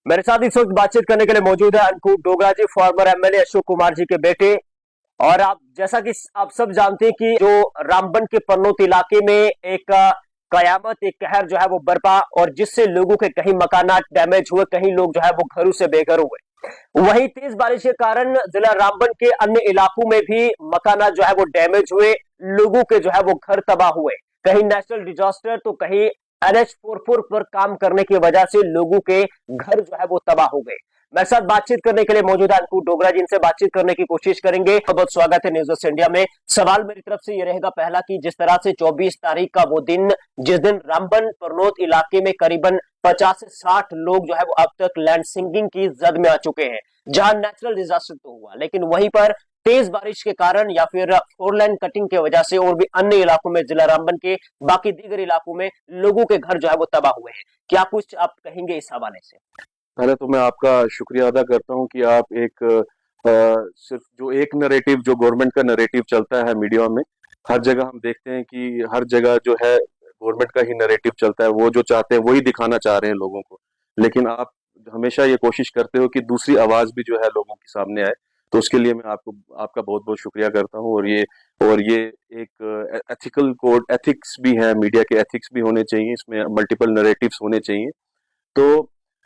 मेरे साथ इस वक्त बातचीत करने के लिए मौजूद है अंकुर डोगरा जी, फॉर्मर एमएलए अशोक कुमार जी के बेटे। और आप जैसा कि आप सब जानते हैं कि जो रामबन के पन्नौत इलाके में एक कयामत, एक कहर जो है वो बरपा, और जिससे लोगों के कहीं मकानात डैमेज हुए, कहीं लोग जो है वो घरों से बेघर हुए। वहीं तेज बारिश के कारण जिला रामबन के अन्य इलाकों में भी मकानात जो है वो डैमेज हुए, लोगों के जो है वो घर तबाह हुए। कहीं नेशनल डिजास्टर तो कहीं NH 44 पर काम करने की वजह से लोगों के घर जो है वो तबाह हो गए। मेरे साथ बातचीत करने के लिए मौजूद है अंकुर डोगरा जी, इनसे बातचीत करने की कोशिश करेंगे। बहुत बहुत स्वागत है न्यूज़ इंडिया में। सवाल मेरी तरफ से ये रहेगा पहला कि जिस तरह से 24 तारीख का वो दिन, जिस दिन रामबन परनौत इलाके में करीबन 50 से 60 लोग जो है वो अब तक लैंड सिंकिंग की जद में आ चुके हैं, जहां नेचुरल डिजास्टर तो हुआ, लेकिन वहीं पर तेज बारिश के कारण या फिर फोर लाइन कटिंग की वजह से और भी अन्य इलाकों में, जिला रामबन के बाकी दीगर इलाकों में लोगों के घर जो है वो तबाह हुए हैं। क्या कुछ आप कहेंगे इस हवाले से? पहले तो मैं आपका शुक्रिया अदा करता हूं कि आप एक सिर्फ जो एक नैरेटिव, जो गवर्नमेंट का नैरेटिव चलता है मीडिया में, हर जगह हम देखते हैं कि हर जगह जो है गवर्नमेंट का ही नैरेटिव चलता है। वो जो चाहते हैं वही दिखाना चाह रहे हैं लोगों को, लेकिन आप हमेशा ये कोशिश करते हो कि दूसरी आवाज भी जो है लोगों के सामने आए। तो उसके लिए मैं आपको आपका बहुत बहुत शुक्रिया करता हूँ। और ये एक एथिकल कोड, एथिक्स भी है, मीडिया के एथिक्स भी होने चाहिए, इसमें मल्टीपल नैरेटिव्स होने चाहिए। तो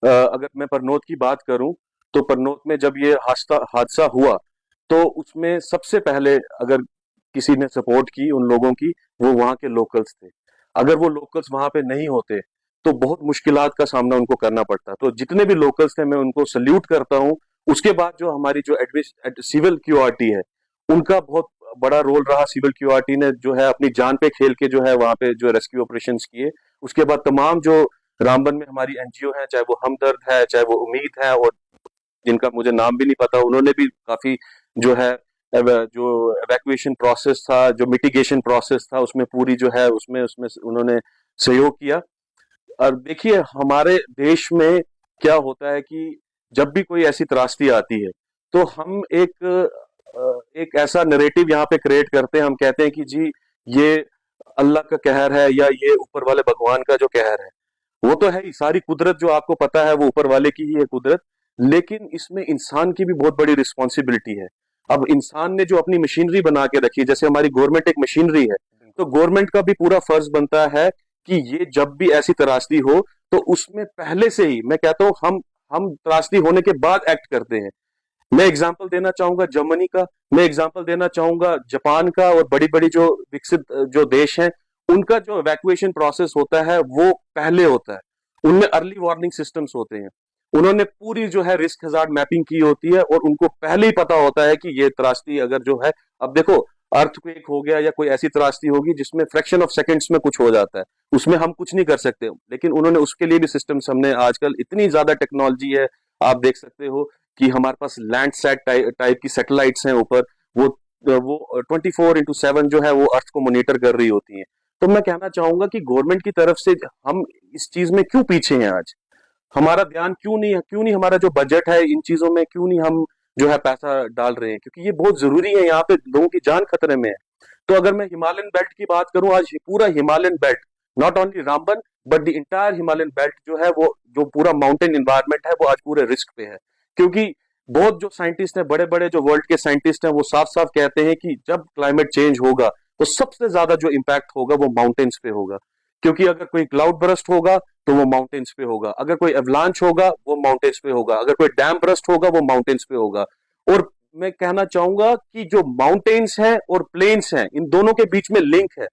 अगर मैं परनौत की बात करूं, तो परनौत में जब ये हादसा हादसा हुआ, तो उसमें सबसे पहले अगर किसी ने सपोर्ट की उन लोगों की, वो वहां के लोकल्स थे। अगर वो लोकल्स वहां पे नहीं होते तो बहुत मुश्किलात का सामना उनको करना पड़ता। तो जितने भी लोकल्स थे मैं उनको सल्यूट करता हूँ। उसके बाद जो हमारी जो सिविल क्यूआरटी है, उनका बहुत बड़ा रोल रहा। सिविल क्यूआरटी ने जो है अपनी जान पे खेल के जो है वहां पे जो रेस्क्यू ऑपरेशंस किए। उसके बाद तमाम जो रामबन में हमारी एनजीओ है, चाहे वो हमदर्द है, चाहे वो उम्मीद है, और जिनका मुझे नाम भी नहीं पता, उन्होंने भी काफी जो है जो एवैक्यूएशन प्रोसेस था, जो मिटिगेशन प्रोसेस था, उसमें पूरी जो है उसमें उसमें उन्होंने सहयोग किया। और देखिए हमारे देश में क्या होता है कि जब भी कोई ऐसी त्रासदी आती है, तो हम एक ऐसा नैरेटिव यहाँ पे क्रिएट करते हैं। हम कहते हैं कि जी ये अल्लाह का कहर है, या ये ऊपर वाले भगवान का जो कहर है। वो तो है ही, सारी कुदरत जो आपको पता है वो ऊपर वाले की ही है कुदरत। लेकिन इसमें इंसान की भी बहुत बड़ी रिस्पॉन्सिबिलिटी है। अब इंसान ने जो अपनी मशीनरी बना के रखी है, जैसे हमारी गवर्नमेंट एक मशीनरी है, तो गवर्नमेंट का भी पूरा फर्ज बनता है कि ये जब भी ऐसी त्रासदी हो, तो उसमें पहले से ही, मैं कहता हूँ, हम त्रासदी होने के बाद एक्ट करते हैं। मैं एग्जांपल देना चाहूंगा जर्मनी का, मैं एग्जांपल देना चाहूंगा जापान का, और बड़ी बड़ी जो विकसित जो देश हैं, उनका जो इवैक्यूएशन प्रोसेस होता है वो पहले होता है। उनमें अर्ली वार्निंग सिस्टम्स होते हैं। उन्होंने पूरी जो है रिस्क हजार्ड मैपिंग की होती है, और उनको पहले ही पता होता है कि ये त्रासदी अगर जो है, अब देखो अर्थक्वेक हो गया या कोई ऐसी त्रासदी होगी जिसमें फ्रैक्शन ऑफ सेकंड्स में कुछ हो जाता है, उसमें हम कुछ नहीं कर सकते। लेकिन उन्होंने उसके लिए भी सिस्टम्स, हमने आजकल इतनी ज्यादा टेक्नोलॉजी है, आप देख सकते हो कि हमारे पास लैंड सेट टाइप की सैटेलाइट्स हैं ऊपर, वो 24/7 जो है वो अर्थ को मॉनिटर कर रही होती हैं। तो मैं कहना चाहूंगा कि गवर्नमेंट की तरफ से हम इस चीज में क्यों पीछे हैं आज? हमारा ध्यान क्यों नहीं है, क्यों नहीं हमारा जो बजट है इन चीजों में, क्यों नहीं हम जो है पैसा डाल रहे हैं? क्योंकि ये बहुत जरूरी है, यहाँ पे लोगों की जान खतरे में है। तो अगर मैं हिमालयन बेल्ट की बात करूं, आज पूरा Himalayan belt, not only Ramban but the entire Himalayan belt जो है, वो जो पूरा माउंटेन इन्वायरमेंट है, वो आज पूरे रिस्क पे है। क्योंकि बहुत जो साइंटिस्ट हैं, बड़े बड़े जो वर्ल्ड के साइंटिस्ट हैं, वो साफ साफ कहते हैं कि जब क्लाइमेट चेंज होगा, तो सबसे ज्यादा जो इम्पैक्ट होगा वो माउंटेन्स पे होगा। क्योंकि अगर कोई क्लाउड बरस्ट होगा तो वो माउंटेन्स पे होगा, अगर कोई एवलांच होगा वो माउंटेन्स पे होगा, अगर कोई डैम बरस्ट होगा वो माउंटेन्स पे होगा। और मैं कहना चाहूंगा कि जो माउंटेन्स हैं और प्लेन्स हैं, इन दोनों के बीच में लिंक है।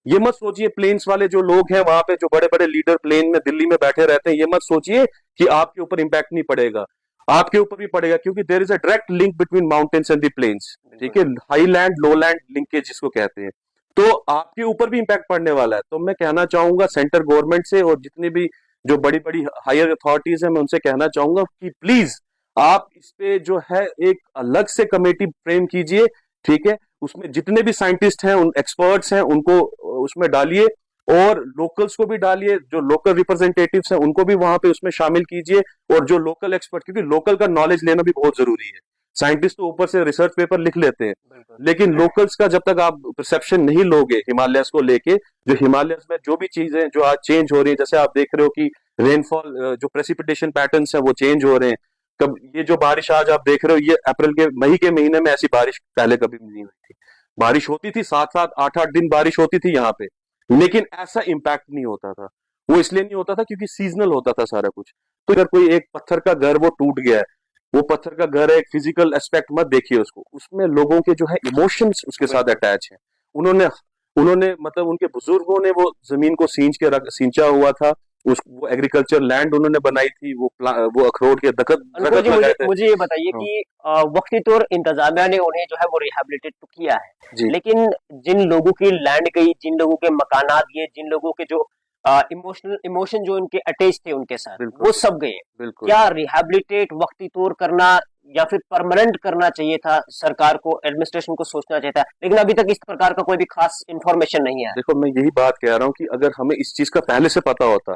ये मत सोचिए प्लेन्स वाले जो लोग हैं वहां पे, जो बड़े बड़े लीडर प्लेन में दिल्ली में बैठे रहते हैं, ये मत सोचिए कि आपके ऊपर इंपैक्ट नहीं पड़ेगा। आपके ऊपर भी पड़ेगा, क्योंकि there is a direct link between mountains and the plains. ठीक है, high land low land linkage जिसको कहते हैं। तो आपके ऊपर भी इंपैक्ट पड़ने वाला है। तो मैं कहना चाहूंगा सेंटर गवर्नमेंट से, और जितनी भी जो बड़ी बड़ी हायर अथॉरिटीज है, मैं उनसे कहना चाहूंगा कि प्लीज आप इस पे जो है एक अलग से कमेटी फ्रेम कीजिए। ठीक है, उसमें जितने भी साइंटिस्ट हैं, उन एक्सपर्ट्स हैं, उनको उसमें डालिए, और लोकल्स को भी डालिए, जो लोकल रिप्रेजेंटेटिव्स हैं उनको भी वहां पे उसमें शामिल कीजिए, और जो लोकल एक्सपर्ट, क्योंकि लोकल का नॉलेज लेना भी बहुत जरूरी है। साइंटिस्ट तो ऊपर से रिसर्च पेपर लिख लेते हैं, बिल्कुल लेकिन लोकल्स का जब तक आप परसेप्शन नहीं लोगे हिमालयस को लेके, जो हिमालयस में जो भी चीजें जो आज चेंज हो रही है, जैसे आप देख रहे हो कि रेनफॉल जो प्रेसिपिटेशन पैटर्न्स है वो चेंज हो रहे हैं। कब ये जो बारिश आज आप देख रहे हो, ये अप्रैल के मई के महीने में ऐसी बारिश पहले कभी नहीं हुई थी। बारिश होती थी 7-7 8-8 दिन बारिश होती थी यहाँ पे, लेकिन ऐसा इम्पैक्ट नहीं होता था। वो इसलिए नहीं होता था क्योंकि सीजनल होता था सारा कुछ। तो अगर कोई एक पत्थर का घर वो टूट गया है, वो पत्थर का घर है, एक फिजिकल एस्पेक्ट मत देखिए उसको, उसमें लोगों के जो है इमोशंस उसके साथ अटैच है। उन्होंने उन्होंने मतलब उनके बुजुर्गों ने वो जमीन को सींचा हुआ था, उस वो एग्रीकल्चर लैंड उन्होंने बनाई थी, वो अखरोट के अनुकूल दरख्त जी, लगाए थे। मुझे ये बताइए हाँ, कि वक्ती तौर इंतजामिया ने उन्हें जो है वो रिहेबिलिटेट तो किया है, जी लेकिन जिन लोगों की लैंड गई, जिन लोगों के मकानात गए, जिन लोगों के जो इमोशन जो उनके अटैच थे उनके साथ, बिल्कुल वो सब गए। बिल्कुल। क्या रिहेबिलिटेट वक्ती तौर करना या फिर परमानेंट करना चाहिए था? सरकार को, एडमिनिस्ट्रेशन को सोचना चाहिए था, लेकिन अभी तक इस प्रकार का कोई भी खास इंफॉर्मेशन नहीं है। देखो मैं यही बात कह रहा हूँ कि अगर हमें इस चीज का पहले से पता होता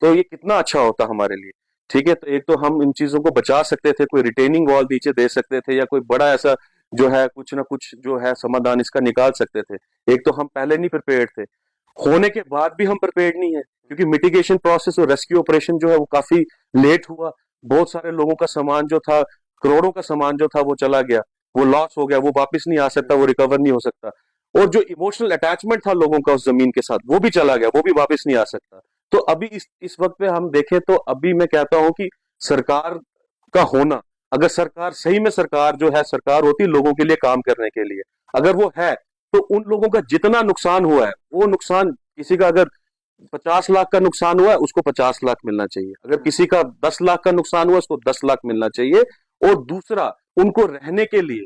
तो ये कितना अच्छा होता हमारे लिए। ठीक है, तो एक तो हम इन चीजों को बचा सकते थे, कोई रिटेनिंग वॉल नीचे दे सकते थे, या कोई बड़ा ऐसा जो है कुछ ना कुछ जो है समाधान इसका निकाल सकते थे। एक तो हम पहले नहीं प्रिपेयर्ड थे, होने के बाद भी हम प्रिपेयर्ड नहीं है, क्योंकि मिटिगेशन प्रोसेस और रेस्क्यू ऑपरेशन जो है वो काफी लेट हुआ। बहुत सारे लोगों का सामान जो था, करोड़ों का सामान जो था वो चला गया, वो लॉस हो गया, वो वापस नहीं आ सकता, वो रिकवर नहीं हो सकता। और जो इमोशनल अटैचमेंट था लोगों का उस जमीन के साथ, वो भी चला गया, वो भी वापस नहीं आ सकता। तो अभी इस वक्त पे हम देखें तो अभी मैं कहता हूं कि सरकार का होना, अगर सरकार सही में सरकार जो है सरकार होती लोगों के लिए काम करने के लिए, अगर वो है, तो उन लोगों का जितना नुकसान हुआ है वो नुकसान, किसी का अगर 50 लाख का नुकसान हुआ है उसको 50 लाख मिलना चाहिए, अगर किसी का 10 लाख का नुकसान हुआ उसको 10 लाख मिलना चाहिए। और दूसरा, उनको रहने के लिए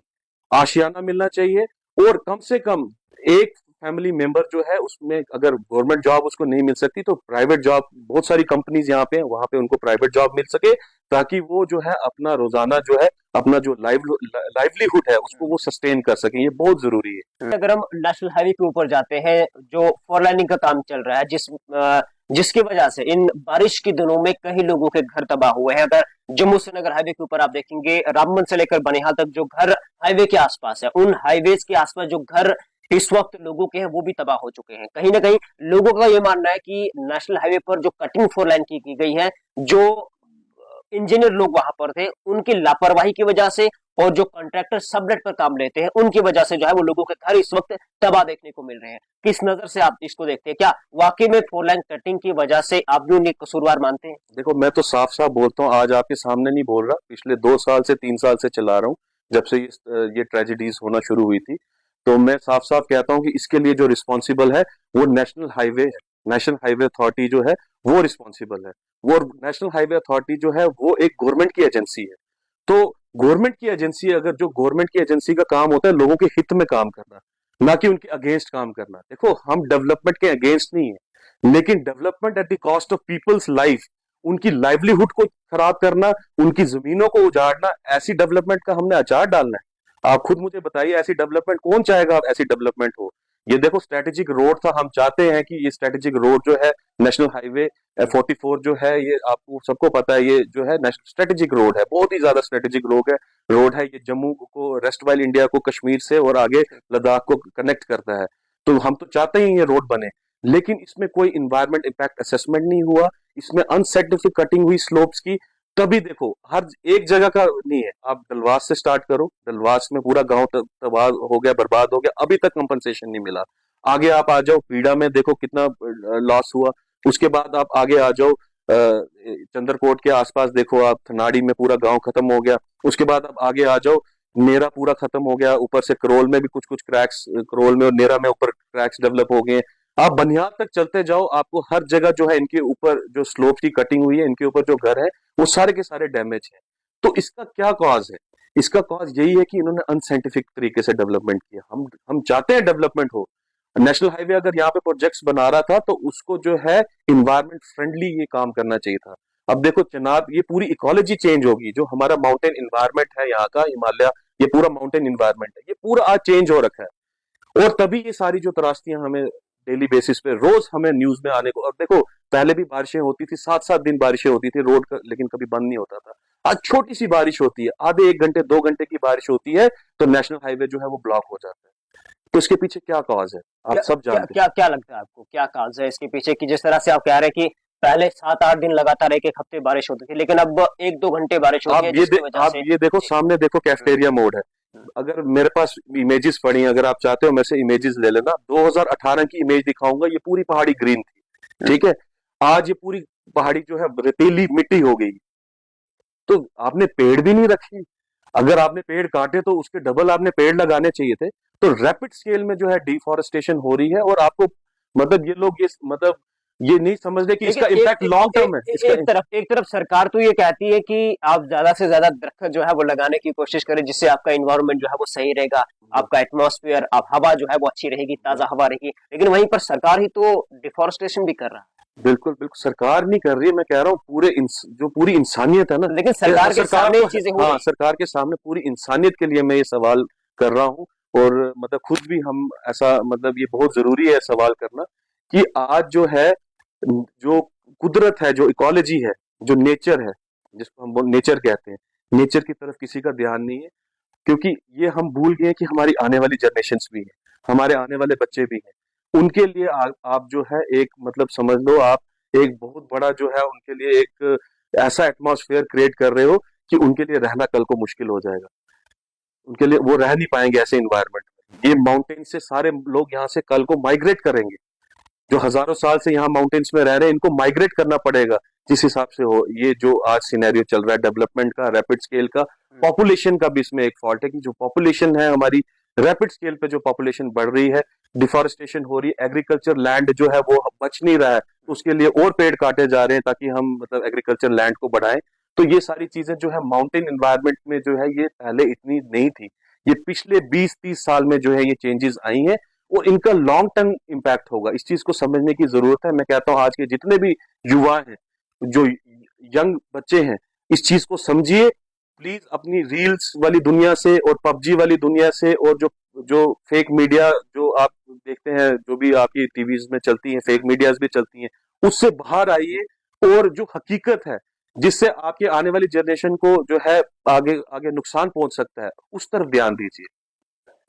आशियाना मिलना चाहिए, और कम से कम एक फैमिली मेंबर जो है उसमें, अगर गवर्नमेंट जॉब उसको नहीं मिल सकती तो प्राइवेट जॉब, बहुत सारी कंपनीज यहाँ पे हैं, वहां पे उनको प्राइवेट जॉब मिल सके, ताकि वो जो है अपना रोजाना जो है अपना जो लाइवलीहुड है उसको वो सस्टेन कर सके। ये बहुत जरूरी है। अगर हम नेशनल हाईवे के ऊपर जाते हैं, जो फोर लाइनिंग का काम चल रहा है, जिसकी वजह से इन बारिश के दिनों में कई लोगों के घर तबाह हुए हैं। अगर जम्मू श्रीनगर हाईवे के ऊपर आप देखेंगे, रामबन से लेकर बनिहाल तक जो घर हाईवे के आसपास है, उन हाईवेज के आसपास जो घर इस वक्त लोगों के हैं वो भी तबाह हो चुके हैं। कहीं ना कहीं लोगों का ये मानना है कि नेशनल हाईवे पर जो कटिंग फोर लाइन की गई है, जो इंजीनियर लोग वहां पर थे उनकी लापरवाही की वजह से, और जो कॉन्ट्रैक्टर सबलेट पर काम लेते हैं उनकी वजह से जो है वो लोगों के घर इस वक्त तबाह देखने को मिल रहे हैं। किस नजर से आप इसको देखते हैं? क्या वाकई में फोर लाइन कटिंग की वजह से आप भी उन्हें कसूरवार मानते हैं? देखो मैं तो साफ साफ बोलता हूँ, आज आपके सामने नहीं बोल रहा, पिछले 2 साल से 3 साल से चला रहा हूँ, जब से ये ट्रेजेडीज होना शुरू हुई थी। तो मैं साफ साफ कहता हूँ कि इसके लिए जो रिस्पॉन्सिबल है वो नेशनल हाईवे है, नेशनल हाईवे अथॉरिटी जो है वो रिस्पॉन्सिबल है। वो नेशनल हाईवे अथॉरिटी जो है वो एक गवर्नमेंट की एजेंसी है। तो गवर्नमेंट की एजेंसी, अगर जो गवर्नमेंट की एजेंसी का काम होता है लोगों के हित में काम करना, ना कि उनके अगेंस्ट काम करना। देखो हम डेवलपमेंट के अगेंस्ट नहीं है, लेकिन development at the cost of people's life, उनकी लाइवलीहुड को खराब करना, उनकी जमीनों को उजाड़ना, ऐसी डेवलपमेंट का हमने अचार डालना है? आप खुद मुझे बताइए, ऐसी डेवलपमेंट कौन चाहेगा ऐसी डेवलपमेंट हो? ये देखो स्ट्रेटेजिक रोड था, हम चाहते हैं कि ये स्ट्रेटेजिक रोड जो है नेशनल हाईवे 44 जो है, ये आपको सबको पता है, ये जो है नेशनल स्ट्रेटेजिक रोड है, बहुत ही ज्यादा स्ट्रेटेजिक रोड है। ये जम्मू को, रेस्ट वाइल इंडिया को कश्मीर से और आगे लद्दाख को कनेक्ट करता है। तो हम तो चाहते हैं ये रोड बने, लेकिन इसमें कोई इन्वायरमेंट इम्पैक्ट असेसमेंट नहीं हुआ, इसमें अनसाइंटिफिक कटिंग हुई स्लोप्स की। तभी देखो हर एक जगह का नहीं है, आप डलवास से स्टार्ट करो, डलवास में पूरा गांव तबाह हो गया, बर्बाद हो गया, अभी तक कंपनसेशन नहीं मिला। आगे आप आ जाओ पीड़ा में, देखो कितना लॉस हुआ। उसके बाद आप आगे आ जाओ चंद्रकोट के आसपास, देखो आप थनाड़ी में पूरा गांव खत्म हो गया। उसके बाद आप आगे आ जाओ, नेरा पूरा खत्म हो गया, ऊपर से करोल में भी कुछ कुछ क्रैक्स, करोल में और नेरा में ऊपर क्रैक्स डेवलप हो गए। आप बनिहाल तक चलते जाओ, आपको हर जगह जो है इनके ऊपर जो स्लोप की कटिंग हुई है, इनके ऊपर जो घर है वो सारे के सारे डैमेज है। तो इसका क्या कॉज है? इसका कॉज यही है कि इन्होंने अनसाइंटिफिक तरीके से डेवलपमेंट किया। हम चाहते हैं डेवलपमेंट हो, नेशनल हाईवे अगर यहाँ पे प्रोजेक्ट्स बना रहा था तो उसको जो है इन्वायरमेंट फ्रेंडली ये काम करना चाहिए था। अब देखो चनाब, ये पूरी इकोलॉजी चेंज होगी, जो हमारा माउंटेन इन्वायरमेंट है यहाँ का, हिमालय, ये पूरा माउंटेन इन्वायरमेंट है, ये पूरा आज चेंज हो रखा है। और तभी ये सारी जो त्रासदियां हमें डेली बेसिस पे रोज हमें न्यूज में आने को, और देखो पहले भी बारिशें होती थी, 7-7 दिन बारिशें होती थी रोड का, लेकिन कभी बंद नहीं होता था। आज छोटी सी बारिश होती है, आधे 1 घंटे 2 घंटे की बारिश होती है तो नेशनल हाईवे जो है वो ब्लॉक हो जाता है। तो इसके पीछे क्या कॉज है, आप सब क्या जानते क्या क्या लगता है आपको, क्या काज है इसके पीछे कि जिस तरह से आप कह रहे हैं कि पहले 7-8 दिन लगातार एक एक हफ्ते बारिश होती थी, लेकिन अब 1-2 घंटे बारिश हैं। होती है जिसकी वजह आप से। ये देखो, जी। सामने देखो, कैफेटेरिया मोड है। अगर मेरे पास इमेजेस पड़ी हैं, अगर आप चाहते हो मैं से इमेजेस ले लेना, 2018 की इमेज दिखाऊंगा, ये पूरी पहाड़ी ग्रीन थी, ठीक है। आज ये पूरी पहाड़ी जो है रेतीली मिट्टी हो गई। तो आपने पेड़ भी नहीं रखे, अगर आपने पेड़ काटे तो उसके डबल आपने पेड़ लगाने चाहिए थे। तो रैपिड स्केल में जो है डिफॉरेस्टेशन हो रही है, और आपको मतलब ये लोग ये मतलब ये नहीं समझ रहे कि लेकिन इसका इम्पैक्ट लॉन्ग टर्म है इसका। एक तरफ सरकार तो ये कहती है कि आप ज्यादा से ज्यादा दरख्त जो है वो लगाने की कोशिश करें, जिससे आपका इन्वायरमेंट जो है वो सही रहेगा, आपका एटमॉस्फेयर, आप हवा जो है वो अच्छी रहेगी, ताजा हवा रहेगी। लेकिन वहीं पर सरकार ही तो डिफॉरेस्टेशन भी कर रहा बिल्कुल बिल्कुल, सरकार नहीं कर रही है, मैं कह रहा हूँ जो पूरी इंसानियत है ना, है, लेकिन सरकार के सामने ये चीजें हो हाँ, रही सरकार के सामने पूरी इंसानियत के लिए मैं ये सवाल कर रहा हूँ। और मतलब खुद भी हम ऐसा, मतलब ये बहुत जरूरी है सवाल करना, कि आज जो है, जो कुदरत है, जो इकोलॉजी है, जो नेचर है, जिसको हम नेचर कहते हैं, नेचर की तरफ किसी का ध्यान नहीं है। क्योंकि ये हम भूल गए कि हमारी आने वाली जनरेशन्स भी हैं, हमारे आने वाले बच्चे भी हैं, उनके लिए आप जो है एक मतलब समझ लो, आप एक बहुत बड़ा जो है उनके लिए एक ऐसा एटमॉस्फेयर क्रिएट कर रहे हो कि उनके लिए रहना कल को मुश्किल हो जाएगा। उनके लिए वो रह नहीं पाएंगे ऐसे इन्वायरमेंट में। ये माउंटेन से सारे लोग यहाँ से कल को माइग्रेट करेंगे, जो हजारों साल से यहाँ माउंटेन्स में रह रहे हैं, इनको माइग्रेट करना पड़ेगा। जिस हिसाब से हो ये जो आज सिनेरियो चल रहा है डेवलपमेंट का, रैपिड स्केल का, पॉपुलेशन का भी इसमें एक फॉल्ट है कि जो पॉपुलेशन है हमारी, रैपिड स्केल पे जो पॉपुलेशन बढ़ रही है, डिफॉरेस्टेशन हो रही है, एग्रीकल्चर लैंड जो है वो बच नहीं रहा है, तो उसके लिए और पेड़ काटे जा रहे हैं ताकि हम मतलब एग्रीकल्चर लैंड को बढ़ाएं। तो ये सारी चीजें जो है माउंटेन एनवायरनमेंट में जो है ये पहले इतनी नहीं थी, ये पिछले 20-30 साल में जो है ये चेंजेस आई हैं, और इनका लॉन्ग टर्म इम्पैक्ट होगा। इस चीज को समझने की जरूरत है। मैं कहता हूँ आज के जितने भी युवा हैं, जो यंग बच्चे हैं, इस चीज को समझिए प्लीज। अपनी रील्स वाली दुनिया से और पबजी वाली दुनिया से, और जो जो फेक मीडिया जो आप देखते हैं, जो भी आपकी टीवीज में चलती है, फेक मीडियाज भी चलती हैं, उससे बाहर आइए, और जो हकीकत है जिससे आपके आने वाली जनरेशन को जो है आगे आगे नुकसान पहुंच सकता है, उस तरफ ध्यान दीजिए।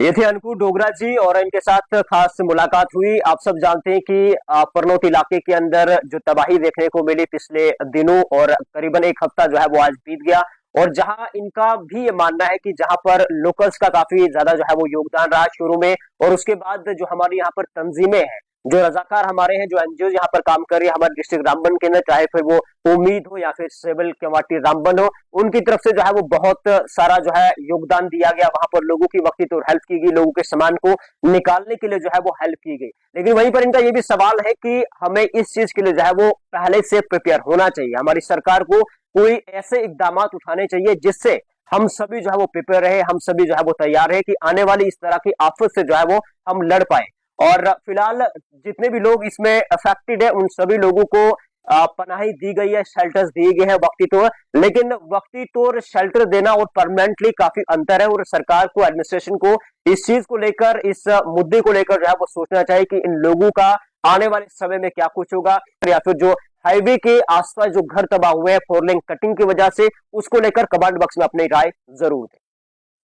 ये थे अंकुर डोगरा जी, और इनके साथ खास मुलाकात हुई। आप सब जानते हैं कि परनौत इलाके के अंदर जो तबाही देखने को मिली पिछले दिनों, और करीबन एक हफ्ता जो है वो आज बीत गया, और जहां इनका भी ये मानना है कि जहां पर लोकल्स का काफी ज्यादा जो है वो योगदान रहा शुरू में, और उसके बाद जो हमारी यहाँ पर तंजीमें हैं, जो रजाकार हमारे हैं, जो एनजीओ यहाँ पर काम कर रही है हमारे डिस्ट्रिक्ट रामबन के अंदर, चाहे फिर वो उम्मीद हो या फिर सिविल केवाटी रामबन हो, उनकी तरफ से जो है वो बहुत सारा जो है योगदान दिया गया। वहां पर लोगों की वक्ती तौर हेल्प की गई, लोगों के सामान को निकालने के लिए जो है वो हेल्प की गई। लेकिन वहीं पर इनका ये भी सवाल है कि हमें इस चीज के लिए जो है वो पहले से प्रिपेयर होना चाहिए। हमारी सरकार को कोई ऐसे इकदाम उठाने चाहिए जिससे हम सभी जो है वो प्रिपेयर रहे, हम सभी जो है वो तैयार रहे कि आने वाली इस तरह की आफत से जो है वो हम लड़ पाए। और फिलहाल जितने भी लोग इसमें अफेक्टेड है, उन सभी लोगों को पनाही दी गई है, शेल्टर्स दिए गए हैं वक्ती तौर। लेकिन वक्ती तौर शेल्टर देना और परमानेंटली काफी अंतर है, और सरकार को, एडमिनिस्ट्रेशन को इस चीज को लेकर, इस मुद्दे को लेकर जो है वो सोचना चाहिए कि इन लोगों का आने वाले समय में क्या कुछ होगा, या फिर जो हाईवे के आसपास जो घर तबाह हुए हैं 4 लेन कटिंग की वजह से, उसको लेकर कमेंट बॉक्स में अपनी राय जरूर दें।